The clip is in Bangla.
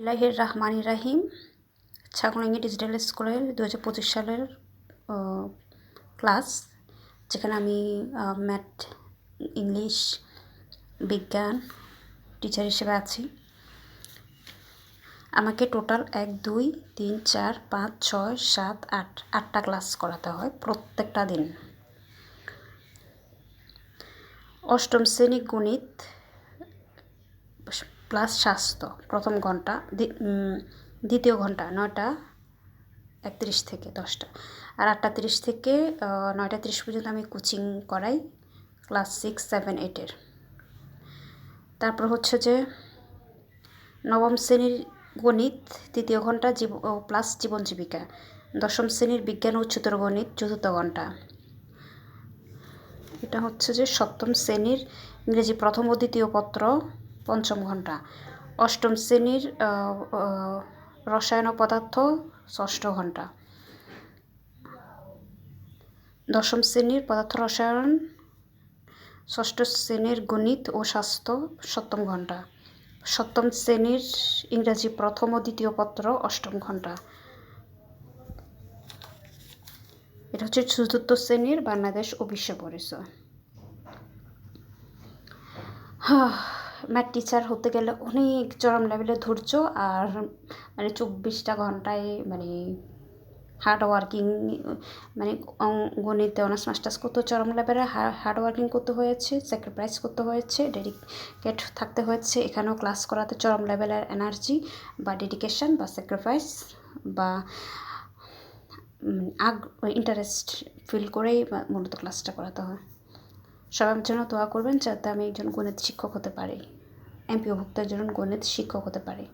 বিসমিল্লাহির রহমানির রহিম। ছাগলনাইয়া ডিজিটাল স্কুলের 2025 সালের ক্লাস, যেখানে আমি ম্যাথ, ইংলিশ, বিজ্ঞান টিচার হিসেবে আছি। আমাকে টোটাল 1 2 3 4 5 6 7 8 8টা ক্লাস করাতে হয় প্রত্যেকটা দিন। অষ্টম শ্রেণী গণিত প্লাস স্বাস্থ্য প্রথম ঘন্টা, দ্বিতীয় ঘন্টা 9টা 31 থেকে 10টা, আর 8টা 30 থেকে 9টা 30 পর্যন্ত আমি কোচিং করাই ক্লাস 6 7 8-এর। তারপর হচ্ছে যে নবম শ্রেণীর গণিত তৃতীয় ঘন্টা প্লাস জীবন জীবিকা, দশম শ্রেণীর বিজ্ঞান উচ্চতর গণিত চতুর্থ ঘন্টা। এটা হচ্ছে যে সপ্তম শ্রেণীর ইংরেজি প্রথম ও দ্বিতীয় পত্র পঞ্চম ঘন্টা, অষ্টম শ্রেণীর রসায়ন ও পদার্থ ষষ্ঠ ঘন্টা, দশম শ্রেণীর পদার্থ রসায়ন, ষষ্ঠ শ্রেণীর গণিত ও স্বাস্থ্য সপ্তম ঘন্টা, সপ্তম শ্রেণীর ইংরাজি প্রথম ও দ্বিতীয় পত্র অষ্টম ঘন্টা। এটা হচ্ছে চতুর্থ শ্রেণীর বাংলাদেশ ও বিশ্ব পরিচয়। ম্যাথ টিচার হতে গেলে অনেক চরম লেভেলের ধৈর্য আর 24টা ঘন্টায় হার্ড ওয়ার্কিং, গণিতে অনার্স মাস্টার্স করতে চরম লেভেলে হার্ড ওয়ার্কিং করতে হয়েছে, স্যাক্রিফাইস করতে হয়েছে, ডেডিকেট থাকতে হয়েছে। এখানেও ক্লাস করাতে চরম লেভেলের এনার্জি বা ডেডিকেশন বা স্যাক্রিফাইস বা ইন্টারেস্ট ফিল করেই মূলত ক্লাসটা করাতে হয়। সবার জন্য দোয়া করবেন যাতে আমি একজন গণিত শিক্ষক হতে পারি, এমপিওভুক্ত একজন গণিত শিক্ষক হতে পারি।